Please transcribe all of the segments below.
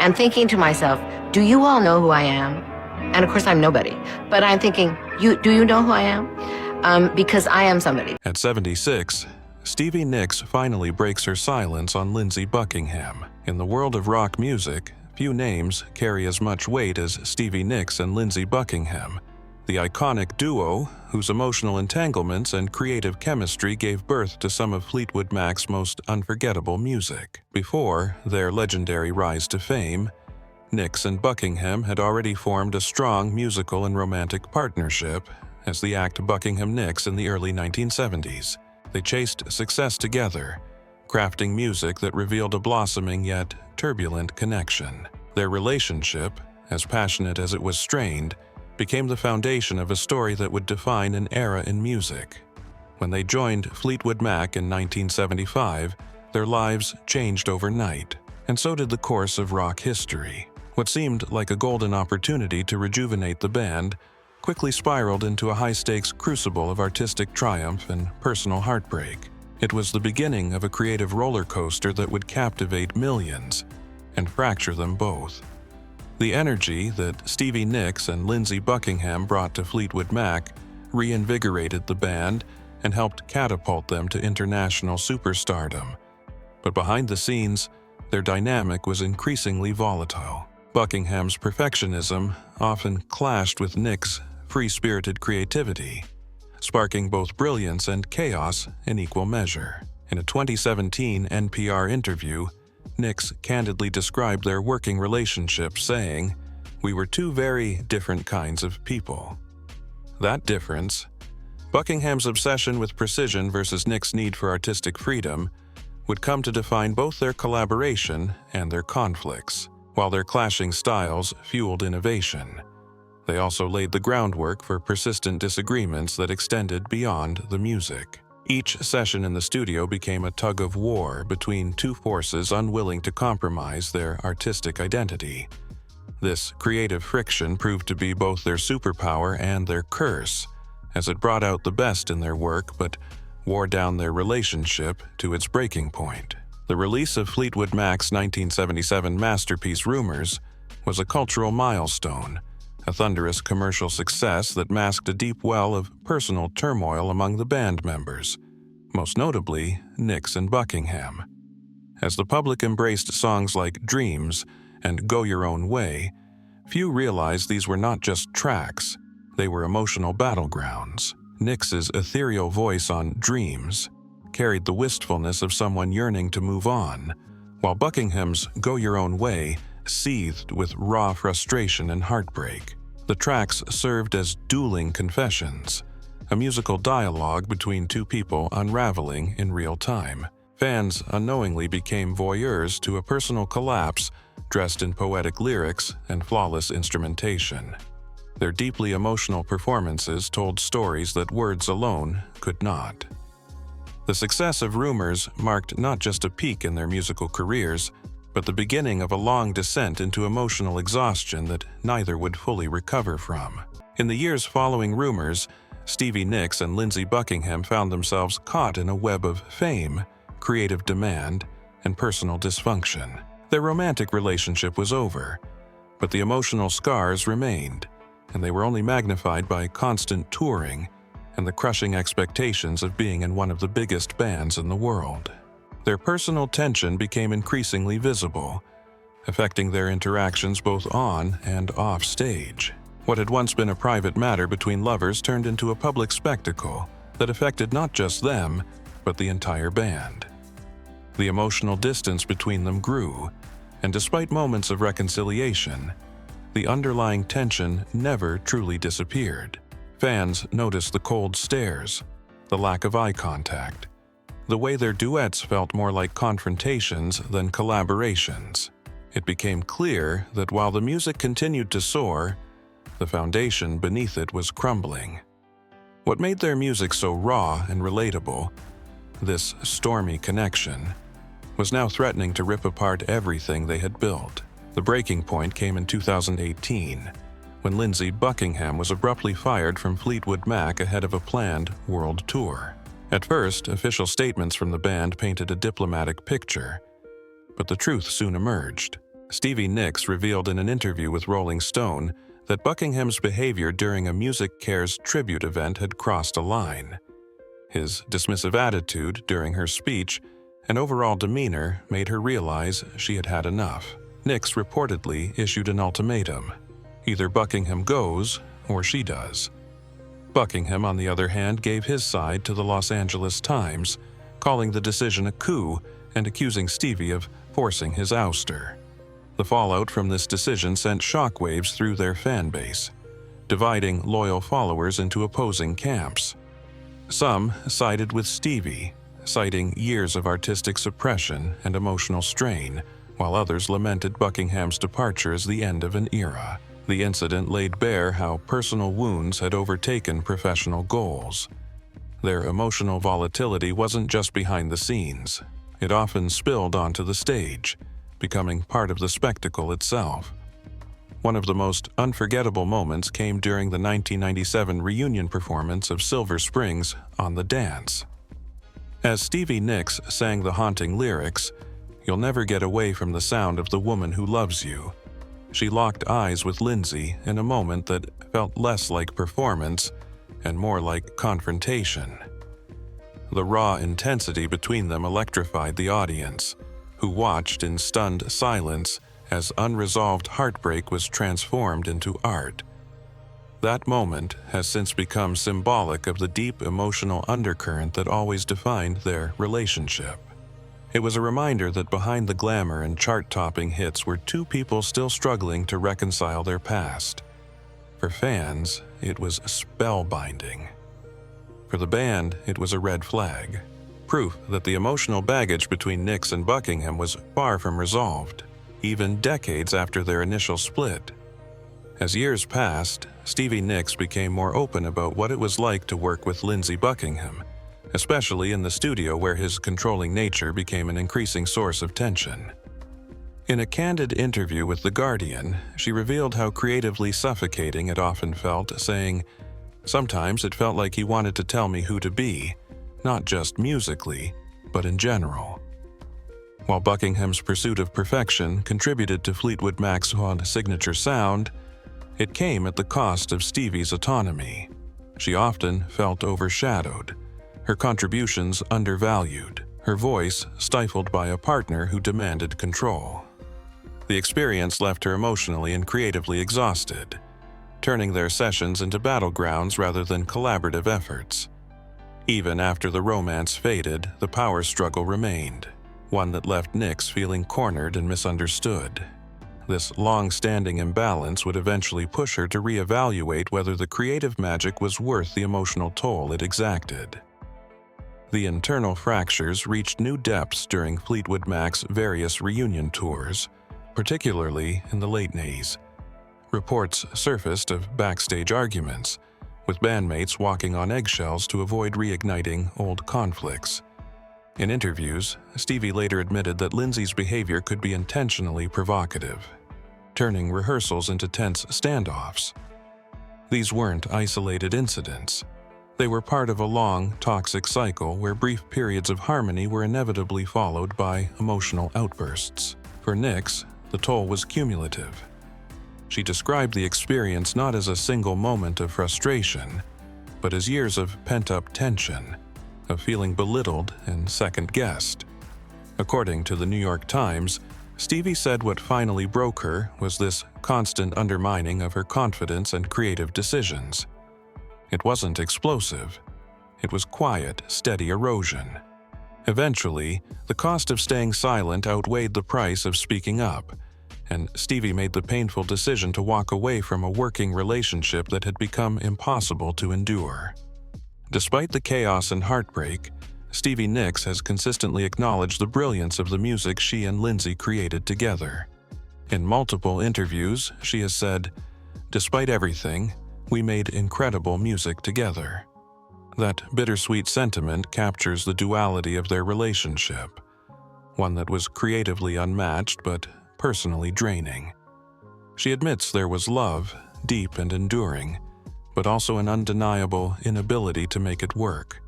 I'm thinking to myself, do you all know who I am? And of course, I'm nobody. But I'm thinking, do you know who I am? Because I am somebody. At 76, Stevie Nicks finally breaks her silence on Lindsey Buckingham. In the world of rock music, few names carry as much weight as Stevie Nicks and Lindsey Buckingham, the iconic duo whose emotional entanglements and creative chemistry gave birth to some of Fleetwood Mac's most unforgettable music. Before their legendary rise to fame, Nicks and Buckingham had already formed a strong musical and romantic partnership as the act Buckingham Nicks in the early 1970s. They chased success together, crafting music that revealed a blossoming yet turbulent connection. Their relationship, as passionate as it was strained, became the foundation of a story that would define an era in music. When they joined Fleetwood Mac in 1975, their lives changed overnight, and so did the course of rock history. What seemed like a golden opportunity to rejuvenate the band quickly spiraled into a high-stakes crucible of artistic triumph and personal heartbreak. It was the beginning of a creative roller coaster that would captivate millions and fracture them both. The energy that Stevie Nicks and Lindsey Buckingham brought to Fleetwood Mac reinvigorated the band and helped catapult them to international superstardom. But behind the scenes, their dynamic was increasingly volatile. Buckingham's perfectionism often clashed with Nicks' free-spirited creativity, sparking both brilliance and chaos in equal measure. In a 2017 NPR interview, Nicks candidly described their working relationship, saying, "We were two very different kinds of people." That difference, Buckingham's obsession with precision versus Nicks' need for artistic freedom, would come to define both their collaboration and their conflicts. While their clashing styles fueled innovation, they also laid the groundwork for persistent disagreements that extended beyond the music. Each session in the studio became a tug-of-war between two forces unwilling to compromise their artistic identity. This creative friction proved to be both their superpower and their curse, as it brought out the best in their work but wore down their relationship to its breaking point. The release of Fleetwood Mac's 1977 masterpiece Rumours was a cultural milestone, a thunderous commercial success that masked a deep well of personal turmoil among the band members, most notably Nicks and Buckingham. As the public embraced songs like Dreams and Go Your Own Way, few realized these were not just tracks, they were emotional battlegrounds. Nicks's ethereal voice on Dreams carried the wistfulness of someone yearning to move on, while Buckingham's Go Your Own Way seethed with raw frustration and heartbreak. The tracks served as dueling confessions, a musical dialogue between two people unraveling in real time. Fans unknowingly became voyeurs to a personal collapse dressed in poetic lyrics and flawless instrumentation. Their deeply emotional performances told stories that words alone could not. The success of Rumours marked not just a peak in their musical careers, but the beginning of a long descent into emotional exhaustion that neither would fully recover from. In the years following Rumours, Stevie Nicks and Lindsey Buckingham found themselves caught in a web of fame, creative demand, and personal dysfunction. Their romantic relationship was over, but the emotional scars remained, and they were only magnified by constant touring and the crushing expectations of being in one of the biggest bands in the world. Their personal tension became increasingly visible, affecting their interactions both on and off stage. What had once been a private matter between lovers turned into a public spectacle that affected not just them, but the entire band. The emotional distance between them grew, and despite moments of reconciliation, the underlying tension never truly disappeared. Fans noticed the cold stares, the lack of eye contact, the way their duets felt more like confrontations than collaborations. It became clear that while the music continued to soar, the foundation beneath it was crumbling. What made their music so raw and relatable, this stormy connection, was now threatening to rip apart everything they had built. The breaking point came in 2018, when Lindsey Buckingham was abruptly fired from Fleetwood Mac ahead of a planned world tour. At first, official statements from the band painted a diplomatic picture, but the truth soon emerged. Stevie Nicks revealed in an interview with Rolling Stone that Buckingham's behavior during a Music Cares tribute event had crossed a line. His dismissive attitude during her speech and overall demeanor made her realize she had had enough. Nicks reportedly issued an ultimatum: either Buckingham goes or she does. Buckingham, on the other hand, gave his side to the Los Angeles Times, calling the decision a coup and accusing Stevie of forcing his ouster. The fallout from this decision sent shockwaves through their fan base, dividing loyal followers into opposing camps. Some sided with Stevie, citing years of artistic suppression and emotional strain, while others lamented Buckingham's departure as the end of an era. The incident laid bare how personal wounds had overtaken professional goals. Their emotional volatility wasn't just behind the scenes. It often spilled onto the stage, becoming part of the spectacle itself. One of the most unforgettable moments came during the 1997 reunion performance of Silver Spring's On the Dance. As Stevie Nicks sang the haunting lyrics, "You'll never get away from the sound of the woman who loves you," she locked eyes with Lindsey in a moment that felt less like performance and more like confrontation. The raw intensity between them electrified the audience, who watched in stunned silence as unresolved heartbreak was transformed into art. That moment has since become symbolic of the deep emotional undercurrent that always defined their relationship. It was a reminder that behind the glamour and chart-topping hits were two people still struggling to reconcile their past. For fans, it was spellbinding. For the band, it was a red flag, proof that the emotional baggage between Nicks and Buckingham was far from resolved, even decades after their initial split. As years passed, Stevie Nicks became more open about what it was like to work with Lindsey Buckingham, especially in the studio where his controlling nature became an increasing source of tension. In a candid interview with The Guardian, she revealed how creatively suffocating it often felt, saying, "Sometimes it felt like he wanted to tell me who to be, not just musically, but in general." While Buckingham's pursuit of perfection contributed to Fleetwood Mac's signature sound, it came at the cost of Stevie's autonomy. She often felt overshadowed, her contributions undervalued, her voice stifled by a partner who demanded control. The experience left her emotionally and creatively exhausted, turning their sessions into battlegrounds rather than collaborative efforts. Even after the romance faded, the power struggle remained, one that left Nicks feeling cornered and misunderstood. This long-standing imbalance would eventually push her to reevaluate whether the creative magic was worth the emotional toll it exacted. The internal fractures reached new depths during Fleetwood Mac's various reunion tours, particularly in the late 90s. Reports surfaced of backstage arguments, with bandmates walking on eggshells to avoid reigniting old conflicts. In interviews, Stevie later admitted that Lindsey's behavior could be intentionally provocative, turning rehearsals into tense standoffs. These weren't isolated incidents. They were part of a long, toxic cycle where brief periods of harmony were inevitably followed by emotional outbursts. For Nicks, the toll was cumulative. She described the experience not as a single moment of frustration, but as years of pent-up tension, of feeling belittled and second-guessed. According to the New York Times, Stevie said what finally broke her was this constant undermining of her confidence and creative decisions. It wasn't explosive. It was quiet, steady erosion. Eventually, the cost of staying silent outweighed the price of speaking up, and Stevie made the painful decision to walk away from a working relationship that had become impossible to endure. Despite the chaos and heartbreak, Stevie Nicks has consistently acknowledged the brilliance of the music she and Lindsey created together. In multiple interviews, she has said, "Despite everything, we made incredible music together." That bittersweet sentiment captures the duality of their relationship, one that was creatively unmatched but personally draining. She admits there was love, deep and enduring, but also an undeniable inability to make it work.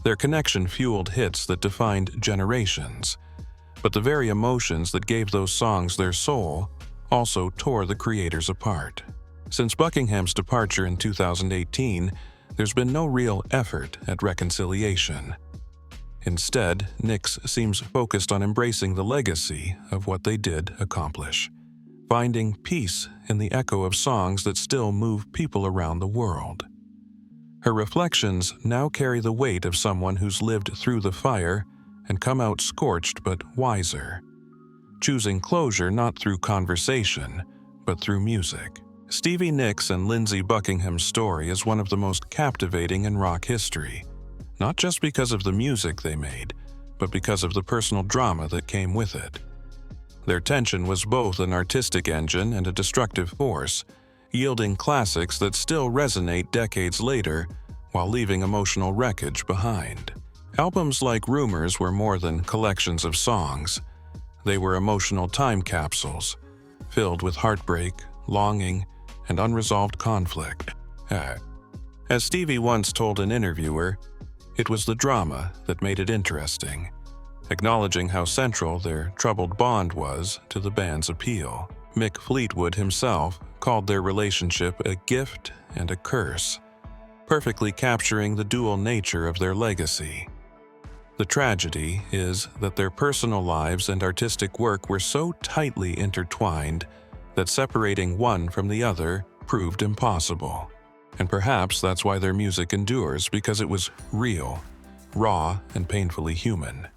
Their connection fueled hits that defined generations, But the very emotions that gave those songs their soul also tore the creators apart. Since Buckingham's departure in 2018, there's been no real effort at reconciliation. Instead, Nicks seems focused on embracing the legacy of what they did accomplish, finding peace in the echo of songs that still move people around the world. Her reflections now carry the weight of someone who's lived through the fire and come out scorched but wiser, choosing closure not through conversation, but through music. Stevie Nicks and Lindsey Buckingham's story is one of the most captivating in rock history, not just because of the music they made, but because of the personal drama that came with it. Their tension was both an artistic engine and a destructive force, yielding classics that still resonate decades later while leaving emotional wreckage behind. Albums like Rumors were more than collections of songs. They were emotional time capsules, filled with heartbreak, longing, and unresolved conflict. As Stevie once told an interviewer, it was the drama that made it interesting, acknowledging how central their troubled bond was to the band's appeal. Mick Fleetwood himself called their relationship a gift and a curse, perfectly capturing the dual nature of their legacy. The tragedy is that their personal lives and artistic work were so tightly intertwined that separating one from the other proved impossible. And perhaps that's why their music endures, because it was real, raw, and painfully human.